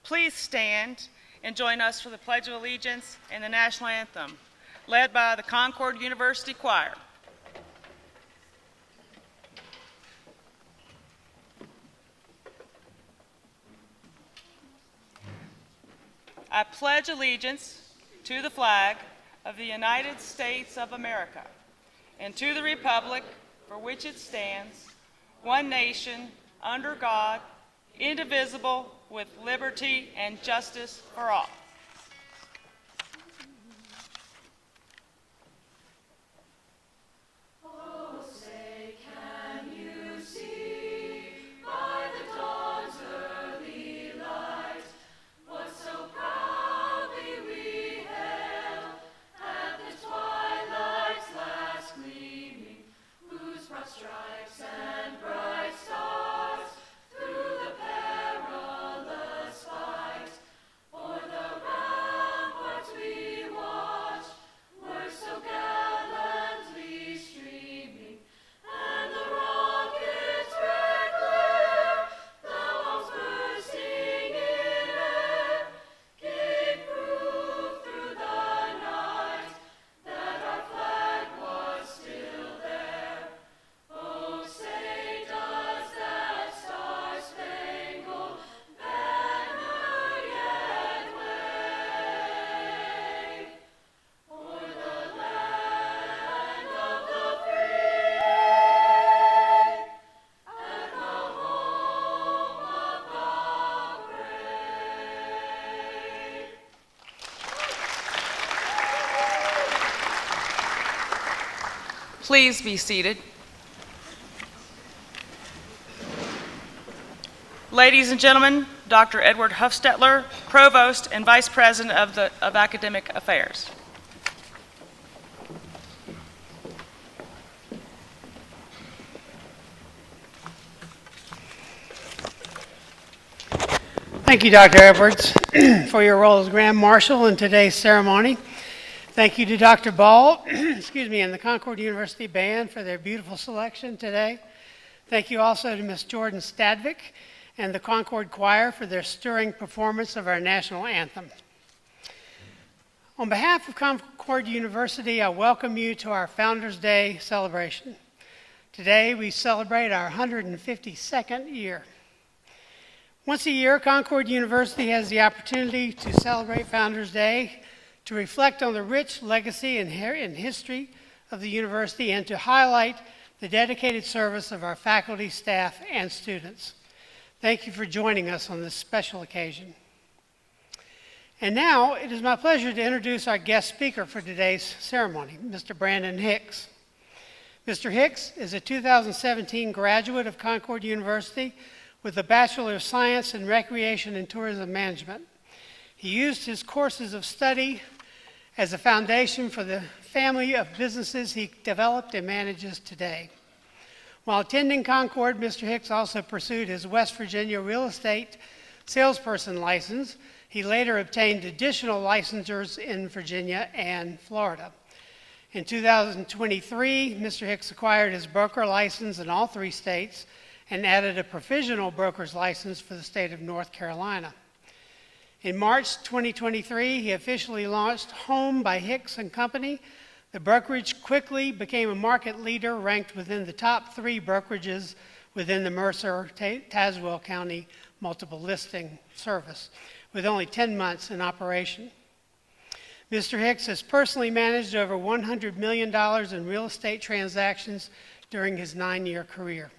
Please stand and join us for the Pledge of Allegiance and the National Anthem, led by the Concord University Choir. I pledge allegiance to the flag of the United States of America and to the republic for which it stands, one nation, under God, indivisible, with liberty and justice for all. Please be seated. Ladies and gentlemen, Dr. Edward Huffstetler, Provost and Vice President of Academic Affairs. Thank you, Dr. Edwards, for your role as Grand Marshal in today's ceremony. Thank you to Dr. Ball, and the Concord University Band for their beautiful selection today. Thank you also to Ms. Jordan Stadvik and the Concord Choir for their stirring performance of our national anthem. On behalf of Concord University, I welcome you to our Founders Day celebration. Today, we celebrate our 152nd year. Once a year, Concord University has the opportunity to celebrate Founders Day, to reflect on the rich legacy and history of the university, and to highlight the dedicated service of our faculty, staff, and students. Thank you for joining us on this special occasion. And now, it is my pleasure to introduce our guest speaker for today's ceremony, Mr. Brandon Hicks. Mr. Hicks is a 2017 graduate of Concord University with a Bachelor of Science in Recreation and Tourism Management. He used his courses of study as a foundation for the family of businesses he developed and manages today. While attending Concord, Mr. Hicks also pursued his West Virginia real estate salesperson license. He later obtained additional licensures in Virginia and Florida. In 2023, Mr. Hicks acquired his broker license in all 3 states and added a provisional broker's license for the state of North Carolina. In March 2023, he officially launched Home by Hicks & Company. The brokerage quickly became a market leader, ranked within the top 3 brokerages within the Mercer-Tazewell County multiple listing service, with only 10 months in operation. Mr. Hicks has personally managed over $100 million in real estate transactions during his 9-year career.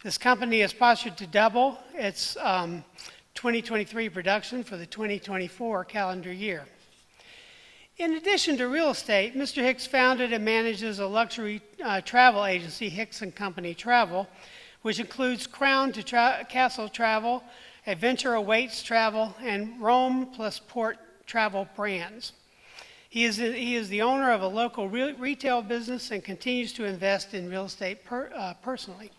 This company is postured to double its 2023 production for the 2024 calendar year. In addition to real estate, Mr. Hicks founded and manages a luxury travel agency, Hicks & Company Travel, which includes Crown to Castle Travel, Adventure Awaits Travel, and Rome plus Port Travel brands. He is the owner of a local retail business and continues to invest in real estate personally.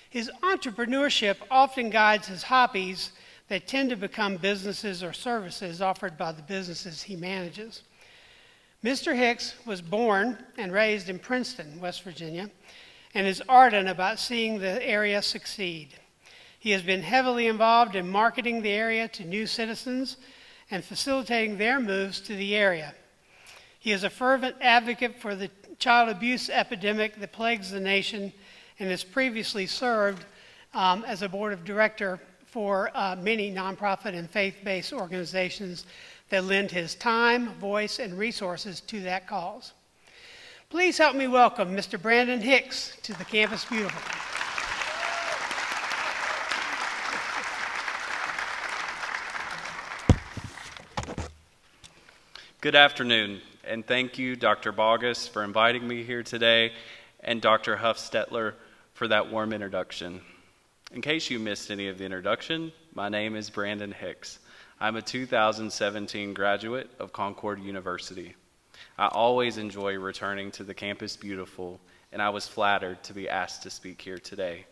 His entrepreneurship often guides his hobbies that tend to become businesses or services offered by the businesses he manages. Mr. Hicks was born and raised in Princeton, West Virginia, and is ardent about seeing the area succeed. He has been heavily involved in marketing the area to new citizens and facilitating their moves to the area. He is a fervent advocate for the child abuse epidemic that plagues the nation and has previously served as a board of director for many nonprofit and faith-based organizations that lend his time, voice, and resources to that cause. Please help me welcome Mr. Brandon Hicks to the Campus Beautiful. Good afternoon, and thank you, Dr. Bogus, for inviting me here today, and Dr. Huffstetler for that warm introduction. In case you missed any of the introduction, my name is Brandon Hicks. I'm a 2017 graduate of Concord University. I always enjoy returning to the Campus Beautiful, and I was flattered to be asked to speak here today.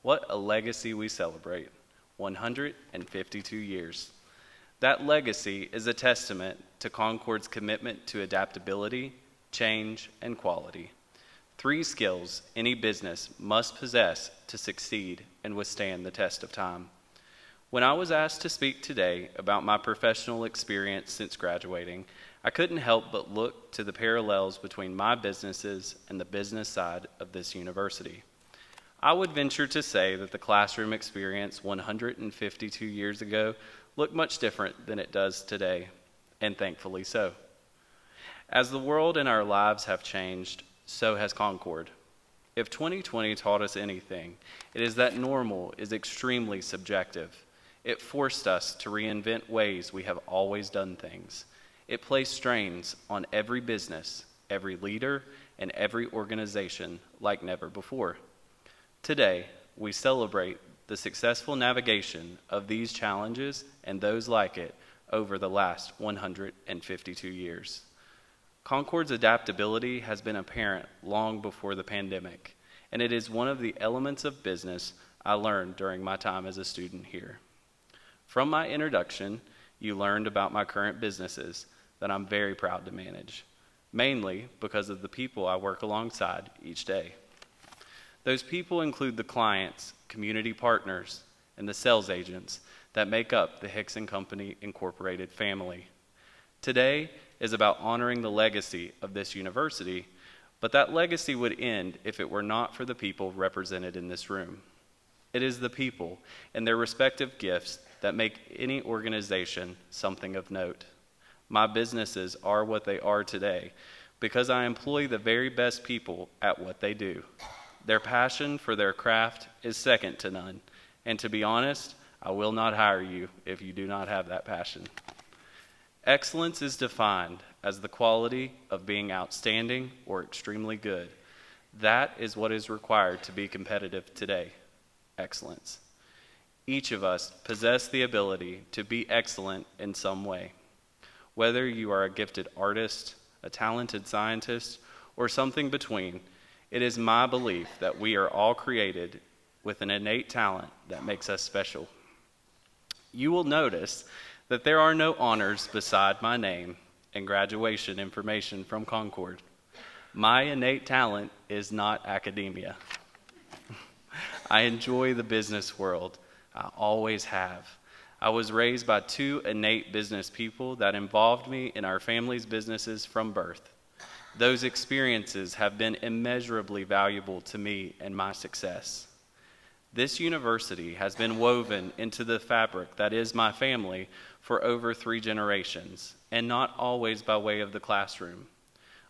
What a legacy we celebrate, 152 years. That legacy is a testament to Concord's commitment to adaptability, change, and quality. 3 skills any business must possess to succeed and withstand the test of time. When I was asked to speak today about my professional experience since graduating, I couldn't help but look to the parallels between my businesses and the business side of this university. I would venture to say that the classroom experience 152 years ago looked much different than it does today, and thankfully so. As the world and our lives have changed, so has Concord. If 2020 taught us anything, it is that normal is extremely subjective. It forced us to reinvent ways we have always done things. It placed strains on every business, every leader, and every organization like never before. Today, we celebrate the successful navigation of these challenges and those like it over the last 152 years. Concord's adaptability has been apparent long before the pandemic, and it is one of the elements of business I learned during my time as a student here. From my introduction, you learned about my current businesses that I'm very proud to manage, mainly because of the people I work alongside each day. Those people include the clients, community partners, and the sales agents that make up the Hicks & Company Incorporated family. Today is about honoring the legacy of this university, but that legacy would end if it were not for the people represented in this room. It is the people and their respective gifts that make any organization something of note. My businesses are what they are today because I employ the very best people at what they do. Their passion for their craft is second to none, and to be honest, I will not hire you if you do not have that passion. Excellence is defined as the quality of being outstanding or extremely good. That is what is required to be competitive today. Excellence. Each of us possess the ability to be excellent in some way. Whether you are a gifted artist, a talented scientist, or something between, it is my belief that we are all created with an innate talent that makes us special. You will notice that there are no honors beside my name and graduation information from Concord. My innate talent is not academia. I enjoy the business world. I always have. I was raised by 2 innate business people that involved me in our family's businesses from birth. Those experiences have been immeasurably valuable to me and my success. This university has been woven into the fabric that is my family for over 3 generations, and not always by way of the classroom.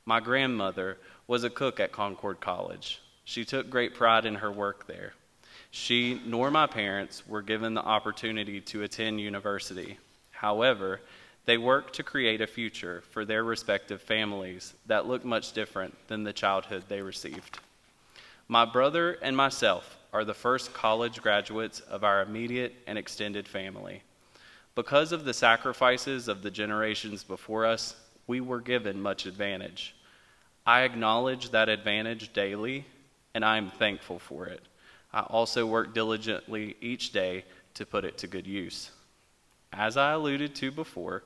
My grandmother was a cook at Concord College. She took great pride in her work there. She nor my parents were given the opportunity to attend university. However, they worked to create a future for their respective families that looked much different than the childhood they received. My brother and myself are the first college graduates of our immediate and extended family. Because of the sacrifices of the generations before us, we were given much advantage. I acknowledge that advantage daily, and I am thankful for it. I also work diligently each day to put it to good use. As I alluded to before,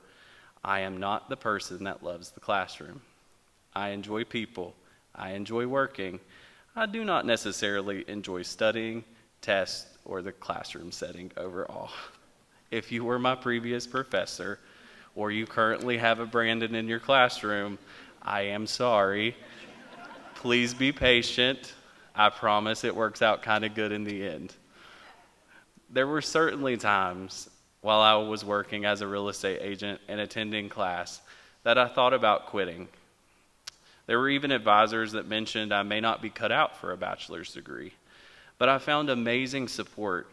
I am not the person that loves the classroom. I enjoy people. I enjoy working. I do not necessarily enjoy studying, tests, or the classroom setting overall. If you were my previous professor, or you currently have a Brandon in your classroom, I am sorry. Please be patient. I promise it works out kind of good in the end. There were certainly times while I was working as a real estate agent and attending class that I thought about quitting. There were even advisors that mentioned I may not be cut out for a bachelor's degree. But I found amazing support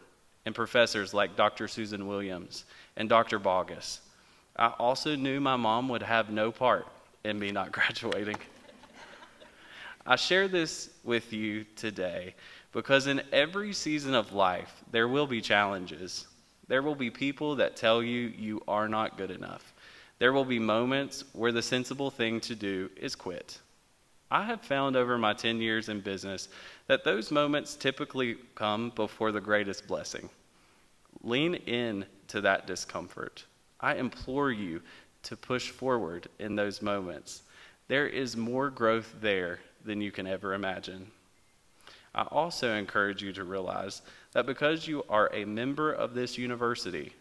in professors like Dr. Susan Williams and Dr. Bogus. I also knew my mom would have no part in me not graduating. I share this with you today because in every season of life, there will be challenges. There will be people that tell you you are not good enough. There will be moments where the sensible thing to do is quit. I have found over my 10 years in business that those moments typically come before the greatest blessing. Lean in to that discomfort. I implore you to push forward in those moments. There is more growth there than you can ever imagine. I also encourage you to realize that because you are a member of this university,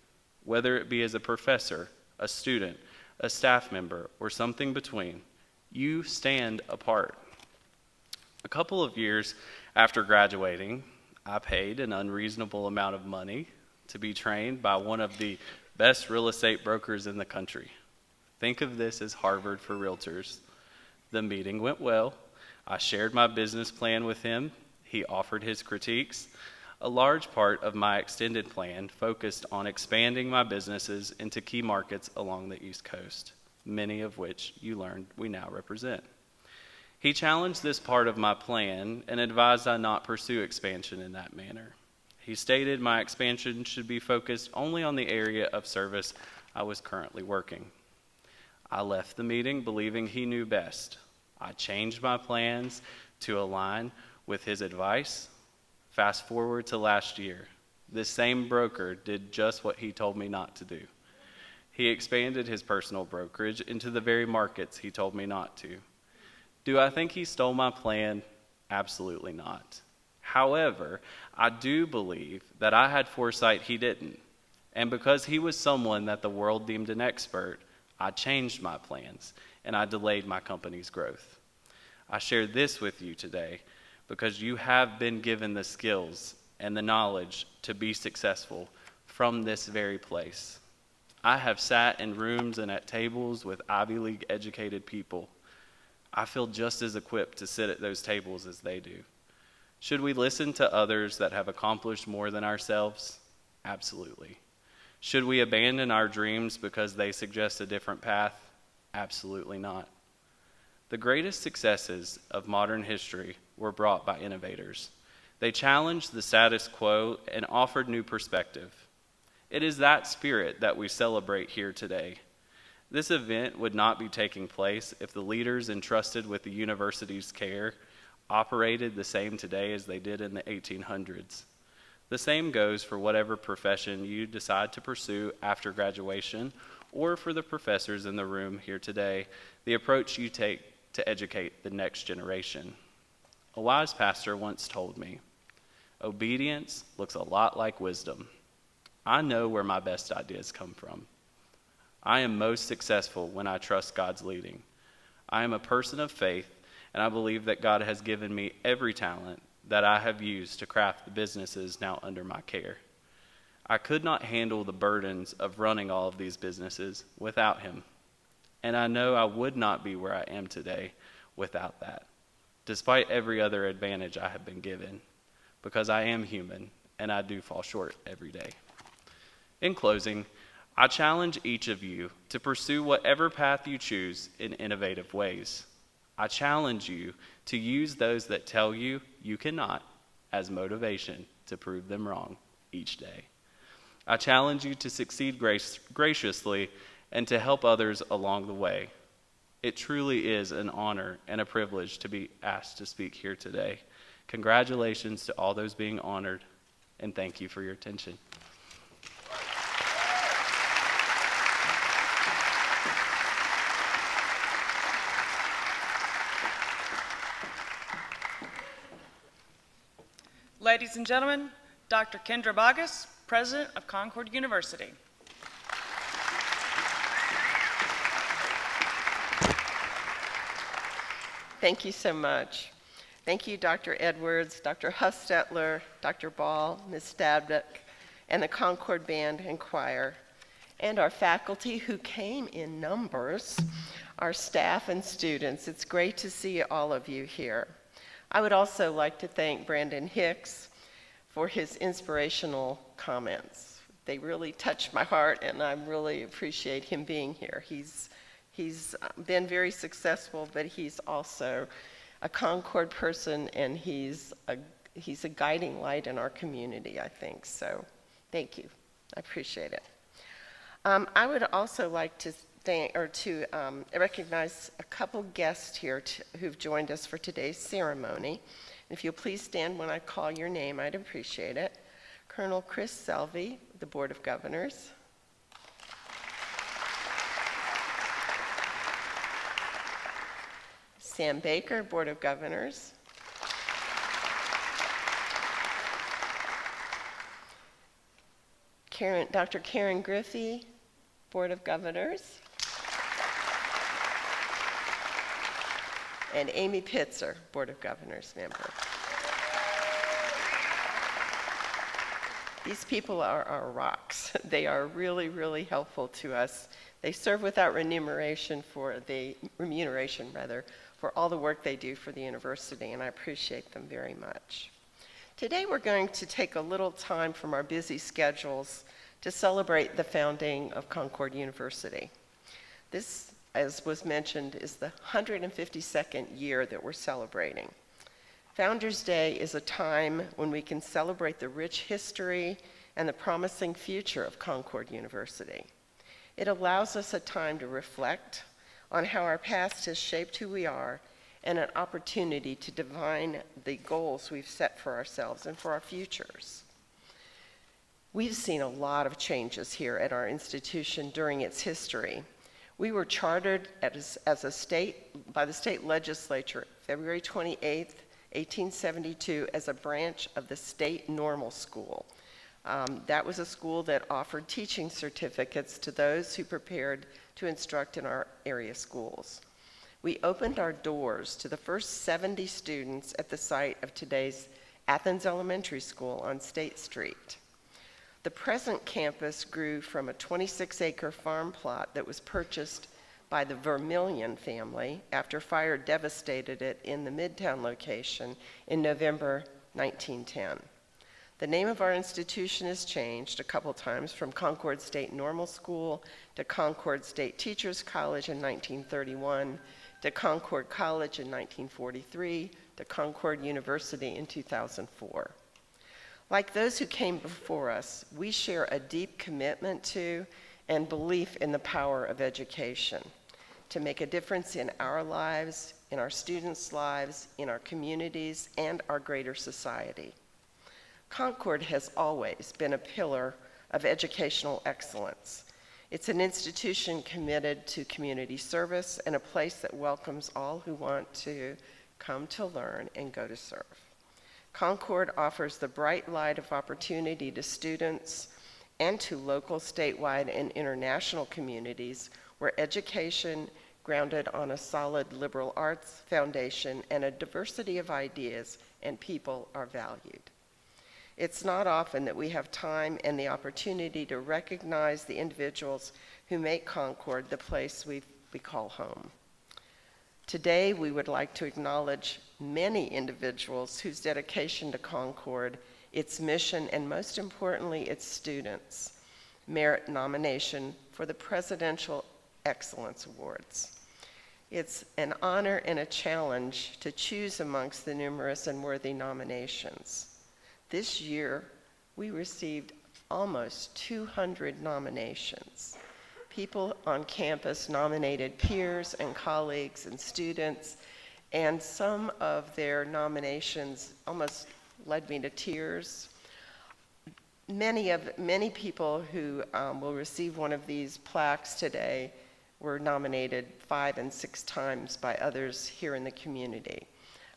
whether it be as a professor, a student, a staff member, or something between, you stand apart. A couple of years after graduating, I paid an unreasonable amount of money to be trained by one of the best real estate brokers in the country. Think of this as Harvard for realtors. The meeting went well. I shared my business plan with him. He offered his critiques. A large part of my extended plan focused on expanding my businesses into key markets along the East Coast, many of which you learned we now represent. He challenged this part of my plan and advised I not pursue expansion in that manner. He stated my expansion should be focused only on the area of service I was currently working. I left the meeting believing he knew best. I changed my plans to align with his advice. Fast forward to last year. This same broker did just what he told me not to do. He expanded his personal brokerage into the very markets he told me not to. Do I think he stole my plan? Absolutely not. However, I do believe that I had foresight he didn't. And because he was someone that the world deemed an expert, I changed my plans and I delayed my company's growth. I share this with you today because you have been given the skills and the knowledge to be successful from this very place. I have sat in rooms and at tables with Ivy League educated people. I feel just as equipped to sit at those tables as they do. Should we listen to others that have accomplished more than ourselves? Absolutely. Should we abandon our dreams because they suggest a different path? Absolutely not. The greatest successes of modern history were brought by innovators. They challenged the status quo and offered new perspective. It is that spirit that we celebrate here today. This event would not be taking place if the leaders entrusted with the university's care operated the same today as they did in the 1800s. The same goes for whatever profession you decide to pursue after graduation, or for the professors in the room here today, the approach you take to educate the next generation. A wise pastor once told me, "Obedience looks a lot like wisdom." I know where my best ideas come from. I am most successful when I trust God's leading. I am a person of faith, and I believe that God has given me every talent that I have used to craft the businesses now under my care. I could not handle the burdens of running all of these businesses without him, and I know I would not be where I am today without that, despite every other advantage I have been given, because I am human and I do fall short every day. In closing, I challenge each of you to pursue whatever path you choose in innovative ways. I challenge you to use those that tell you you cannot as motivation to prove them wrong each day. I challenge you to succeed graciously and to help others along the way. It truly is an honor and a privilege to be asked to speak here today. Congratulations to all those being honored, and thank you for your attention. Ladies and gentlemen, Dr. Kendra Boggess, President of Concord University. Thank you so much. Thank you, Dr. Edwards, Dr. Huffstetler, Dr. Ball, Ms. Stabduck, and the Concord Band and Choir, and our faculty who came in numbers, our staff and students. It's great to see all of you here. I would also like to thank Brandon Hicks for his inspirational comments. They really touched my heart, and I really appreciate him being here. He's been very successful, but he's also a Concord person, and he's a guiding light in our community, I think. So thank you. I appreciate it. I would also like to recognize a couple guests here who've joined us for today's ceremony. If you'll please stand when I call your name, I'd appreciate it. Colonel Chris Selvey, the Board of Governors. Sam Baker, Board of Governors. Dr. Karen Griffey, Board of Governors. And Amy Pitzer, Board of Governors member. These people are our rocks. They are really, really helpful to us. They serve without remuneration for all the work they do for the university, and I appreciate them very much. Today we're going to take a little time from our busy schedules to celebrate the founding of Concord University. This, as was mentioned, is the 152nd year that we're celebrating. Founders Day is a time when we can celebrate the rich history and the promising future of Concord University. It allows us a time to reflect on how our past has shaped who we are, and an opportunity to define the goals we've set for ourselves and for our futures. We've seen a lot of changes here at our institution during its history. We were chartered by the state legislature February 28, 1872, as a branch of the State Normal School. That was a school that offered teaching certificates to those who prepared to instruct in our area schools. We opened our doors to the first 70 students at the site of today's Athens Elementary School on State Street. The present campus grew from a 26-acre farm plot that was purchased by the Vermillion family after fire devastated it in the Midtown location in November 1910. The name of our institution has changed a couple times, from Concord State Normal School to Concord State Teachers College in 1931, to Concord College in 1943, to Concord University in 2004. Like those who came before us, we share a deep commitment to and belief in the power of education to make a difference in our lives, in our students' lives, in our communities, and our greater society. Concord has always been a pillar of educational excellence. It's an institution committed to community service and a place that welcomes all who want to come to learn and go to serve. Concord offers the bright light of opportunity to students and to local, statewide, and international communities where education, grounded on a solid liberal arts foundation and a diversity of ideas and people are valued. It's not often that we have time and the opportunity to recognize the individuals who make Concord the place we call home. Today, we would like to acknowledge many individuals whose dedication to Concord, its mission, and most importantly, its students, merit nomination for the Presidential Excellence Awards. It's an honor and a challenge to choose amongst the numerous and worthy nominations. This year, we received almost 200 nominations. People on campus nominated peers and colleagues and students, and some of their nominations almost led me to tears. Many people who will receive one of these plaques today were nominated 5 and 6 times by others here in the community.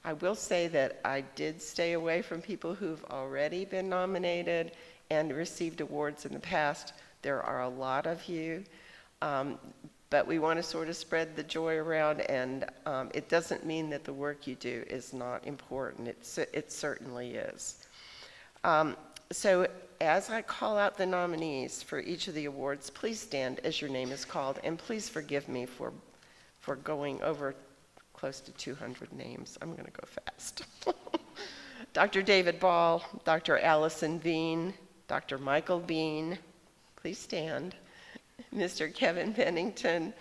I will say that I did stay away from people who've already been nominated and received awards in the past. There are a lot of you, but we want to sort of spread the joy around, and it doesn't mean that the work you do is not important. It certainly is. So as I call out the nominees for each of the awards, please stand as your name is called, and please forgive me for going over close to 200 names. I'm going to go fast. Dr. David Ball, Dr. Allison Bean, Dr. Michael Bean, please stand, Mr. Kevin Bennington,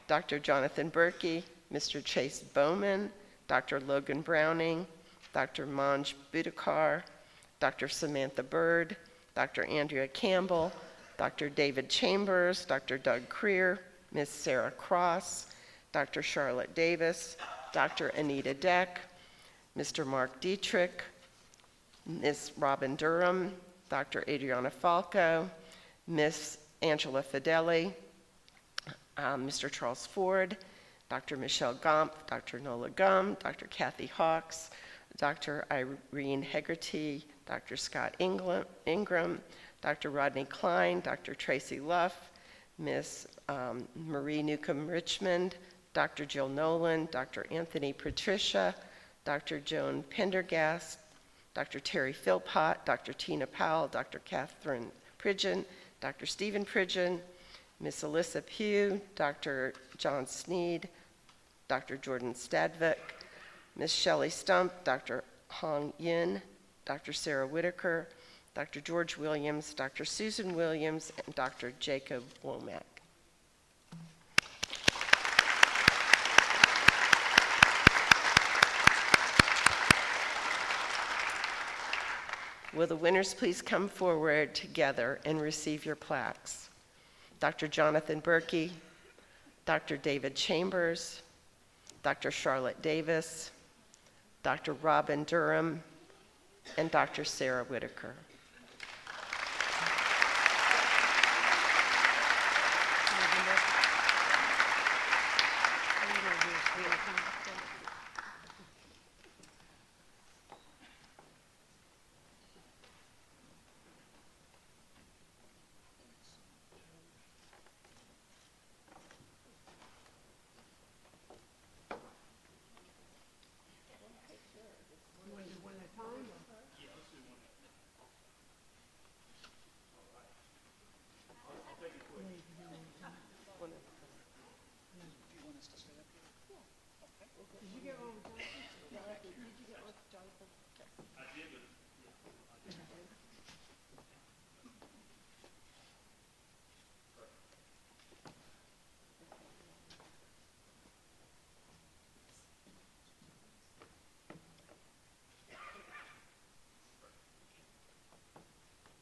Dr. Jonathan Berkey, Mr. Chase Bowman, Dr. Logan Browning, Dr. Manj Budikar, Dr. Samantha Bird, Dr. Andrea Campbell, Dr. David Chambers, Dr. Doug Creer, Ms. Sarah Cross, Dr. Charlotte Davis, Dr. Anita Deck, Mr. Mark Dietrich, Ms. Robin Durham, Dr. Adriana Falco, Ms. Angela Fideli, Mr. Charles Ford, Dr. Michelle Gomp, Dr. Nola Gum, Dr. Kathy Hawks, Dr. Irene Hegarty, Dr. Scott Ingram, Dr. Rodney Klein, Dr. Tracy Luff, Ms. Marie Newcomb Richmond, Dr. Jill Nolan, Dr. Anthony Patricia, Dr. Joan Pendergast, Dr. Terry Philpott, Dr. Tina Powell, Dr. Catherine Pridgeon, Dr. Stephen Pridgeon, Ms. Alyssa Pugh, Dr. John Sneed, Dr. Jordan Stadvik, Ms. Shelley Stump, Dr. Hong Yin, Dr. Sarah Whitaker, Dr. George Williams, Dr. Susan Williams, and Dr. Jacob Womack. Will the winners please come forward together and receive your plaques? Dr. Jonathan Berkey, Dr. David Chambers, Dr. Charlotte Davis, Dr. Robin Durham, and Dr. Sarah Whitaker.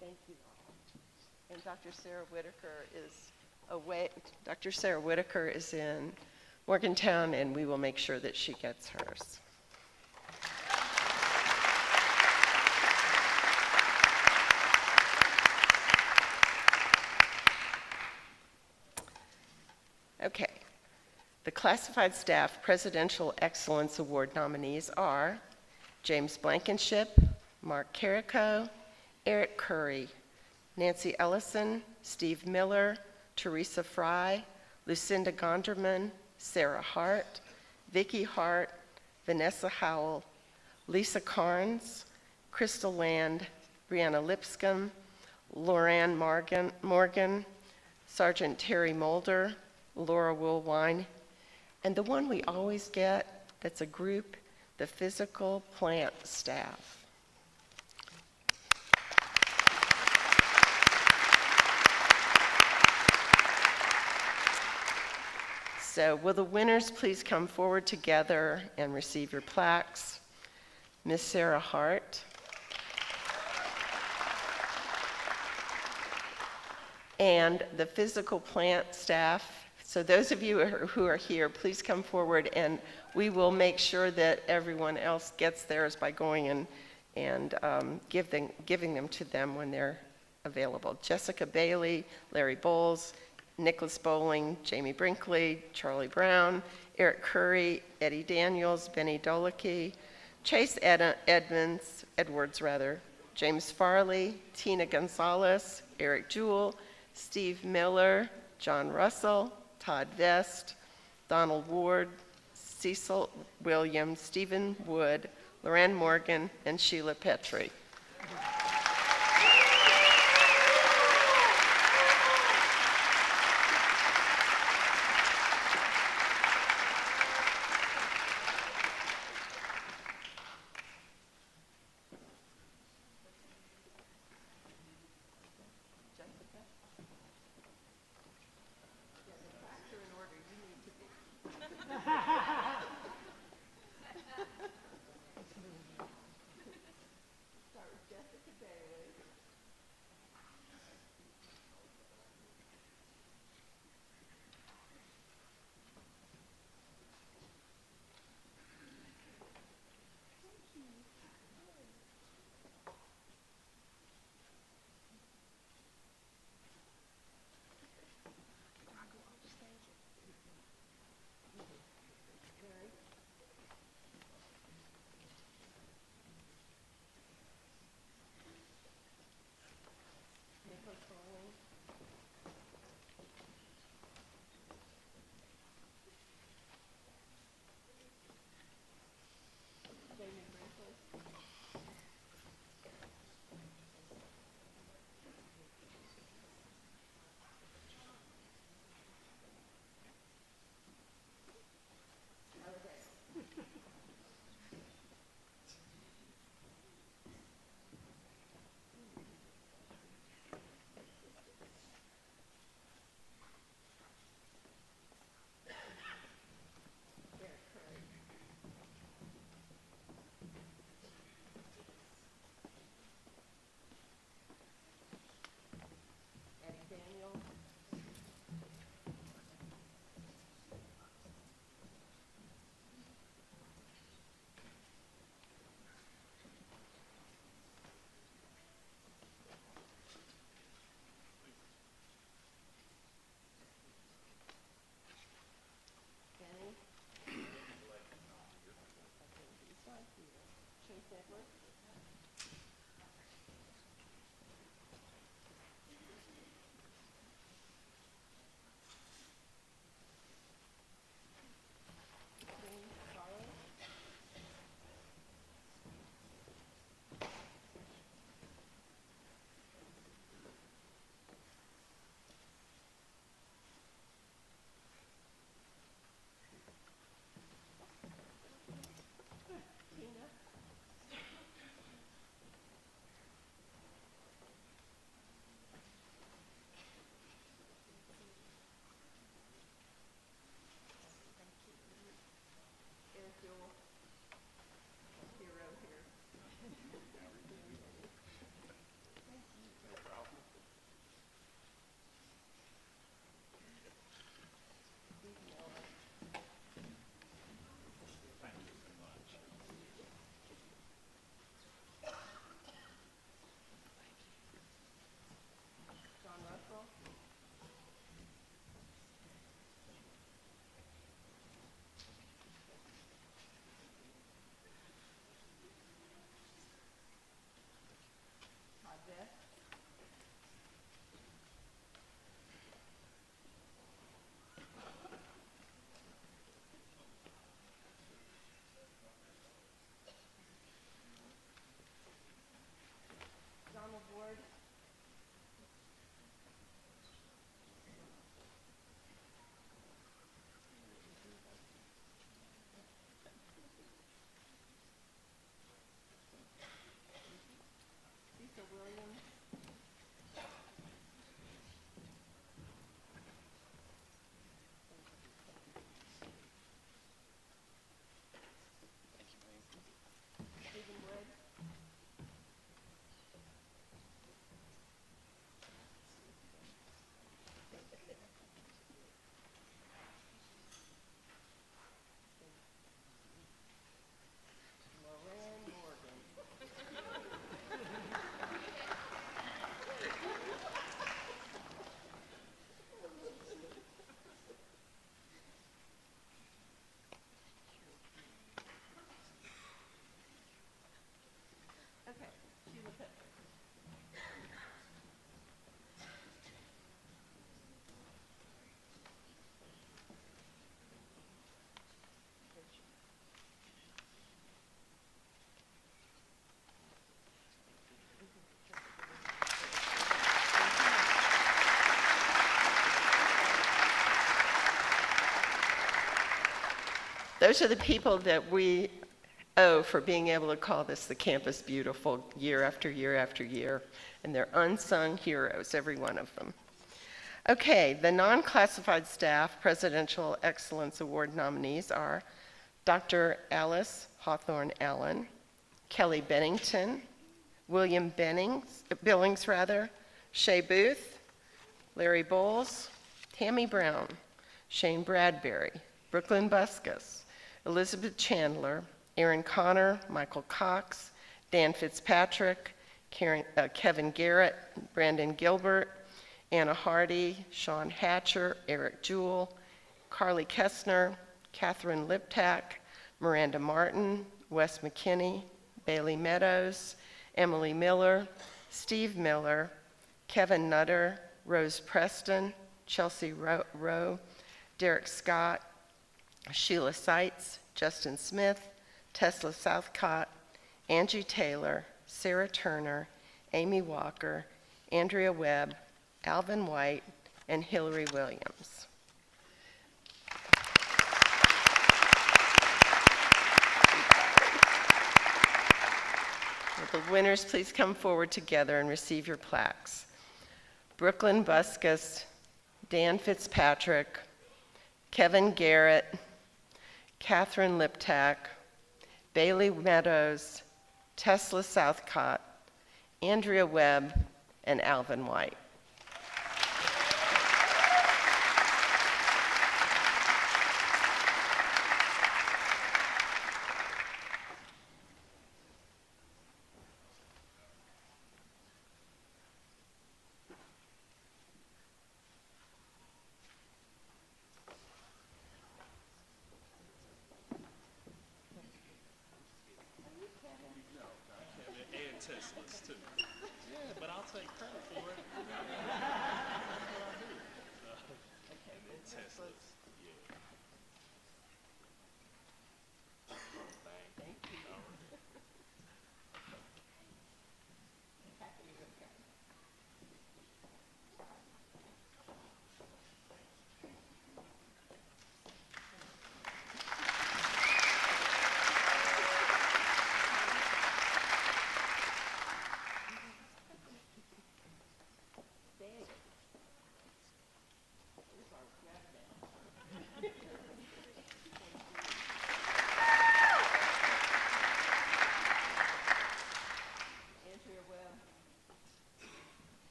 Thank you. And Dr. Sarah Whitaker is away. Dr. Sarah Whitaker is in Morgantown, and we will make sure that she gets hers. Okay. The Classified Staff Presidential Excellence Award nominees are James Blankenship, Mark Carrico, Eric Curry, Nancy Ellison, Steve Miller, Teresa Fry, Lucinda Gonderman, Sarah Hart, Vicki Hart, Vanessa Howell, Lisa Carnes, Crystal Land, Brianna Lipscomb, Loran Morgan, Sergeant Terry Mulder, Laura Woolwine, and the one we always get that's a group, the physical plant staff. So will the winners please come forward together and receive your plaques? Miss Sarah Hart. And the physical plant staff. So those of you who are here, please come forward and we will make sure that everyone else gets theirs by going and giving them to them when they're available. Jessica Bailey, Larry Bowles, Nicholas Bowling, Jamie Brinkley, Charlie Brown, Eric Curry, Eddie Daniels, Benny Dolicky, Chase Edwards, James Farley, Tina Gonzalez, Eric Jewell, Steve Miller, John Russell, Todd Vest, Donald Ward, Cecil Williams, Stephen Wood, Loran Morgan, and Sheila Petrie. Those are the people that we owe for being able to call this the Campus Beautiful year after year after year. And they're unsung heroes, every one of them. Okay, the non-classified staff Presidential Excellence Award nominees are Dr. Alice Hawthorne Allen, Kelly Bennington, William Billings, Shea Booth, Larry Bowles, Tammy Brown, Shane Bradbury, Brooklyn Buskus, Elizabeth Chandler, Aaron Connor, Michael Cox, Dan Fitzpatrick, Kevin Garrett, Brandon Gilbert, Anna Hardy, Sean Hatcher, Eric Jewell, Carly Kessner, Catherine Liptak, Miranda Martin, Wes McKinney, Bailey Meadows, Emily Miller, Steve Miller, Kevin Nutter, Rose Preston, Chelsea Rowe, Derek Scott, Sheila Seitz, Justin Smith, Tesla Southcott, Angie Taylor, Sarah Turner, Amy Walker, Andrea Webb, Alvin White, and Hillary Williams. Will the winners please come forward together and receive your plaques? Brooklyn Buskus, Dan Fitzpatrick, Kevin Garrett, Catherine Liptak, Bailey Meadows, Tesla Southcott, Andrea Webb, and Alvin White.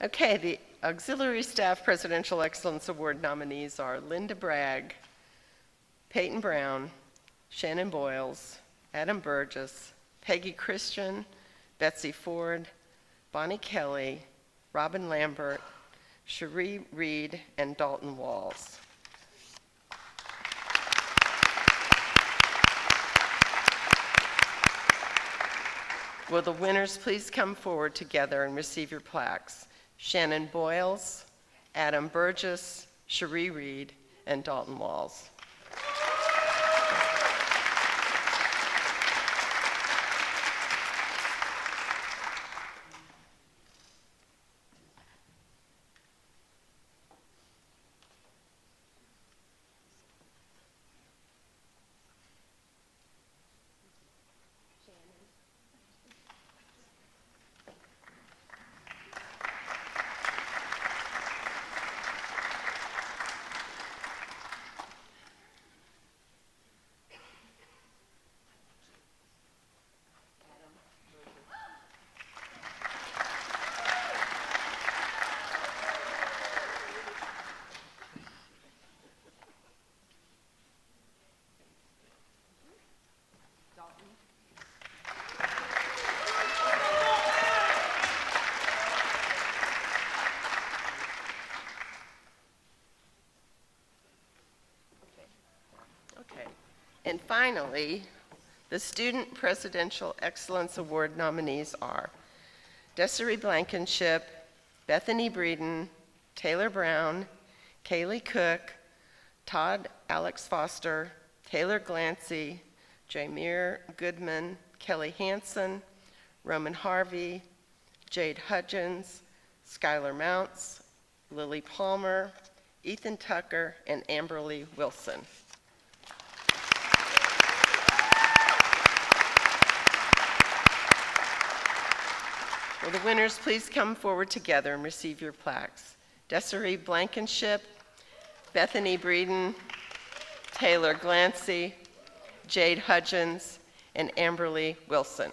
Okay, the Auxiliary Staff Presidential Excellence Award nominees are Linda Bragg, Peyton Brown, Shannon Boyles, Adam Burgess, Peggy Christian, Betsy Ford, Bonnie Kelly, Robin Lambert, Cherie Reed, and Dalton Walls. Will the winners please come forward together and receive your plaques? Shannon Boyles, Adam Burgess, Cherie Reed, and Dalton Walls. finally, the Student Presidential Excellence Award nominees are Desiree Blankenship, Bethany Breeden, Taylor Brown, Kaylee Cook, Todd Alex Foster, Taylor Glancy, Jameer Goodman, Kelly Hansen, Roman Harvey, Jade Hudgens, Skylar Mounts, Lily Palmer, Ethan Tucker, and Amberly Wilson. Will the winners please come forward together and receive your plaques? Desiree Blankenship, Bethany Breeden, Taylor Glancy, Jade Hudgens, and Amberly Wilson.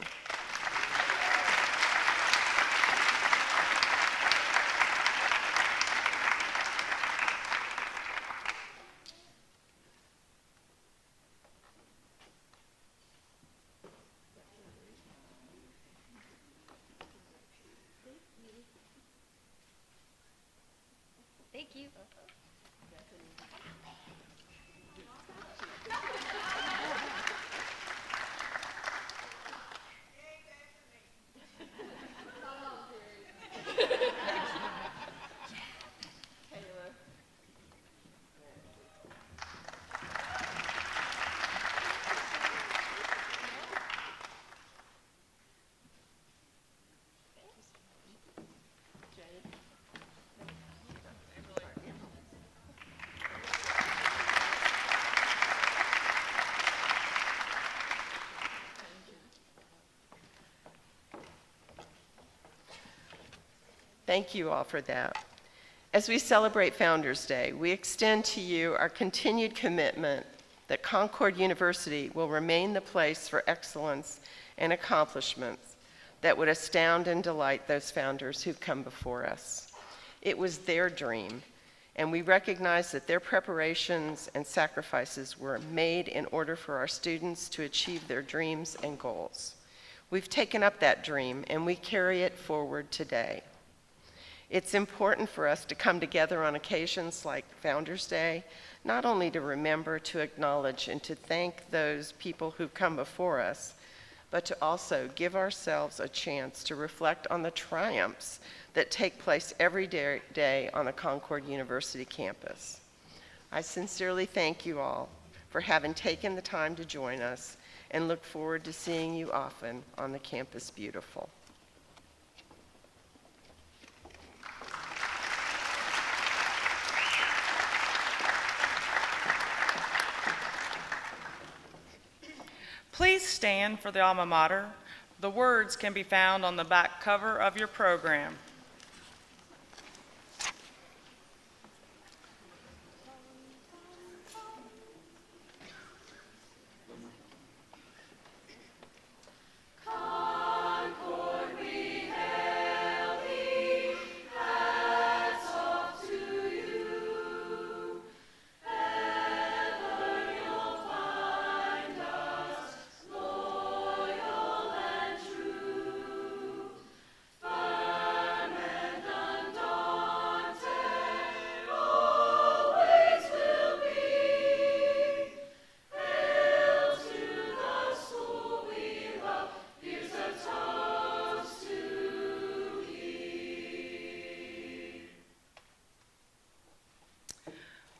Thank you. Thank you all for that. As we celebrate Founders Day, we extend to you our continued commitment that Concord University will remain the place for excellence and accomplishments that would astound and delight those founders who've come before us. It was their dream, and we recognize that their preparations and sacrifices were made in order for our students to achieve their dreams and goals. We've taken up that dream, and we carry it forward today. It's important for us to come together on occasions like Founders Day, not only to remember, to acknowledge, and to thank those people who've come before us, but to also give ourselves a chance to reflect on the triumphs that take place every day on a Concord University campus. I sincerely thank you all for having taken the time to join us and look forward to seeing you often on the Campus Beautiful. Please stand for the alma mater. The words can be found on the back cover of your program.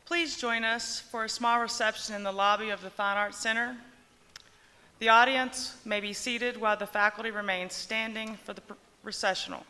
Please join us for a small reception in the lobby of the Fine Arts Center. The audience may be seated while the faculty remains standing for the recessional.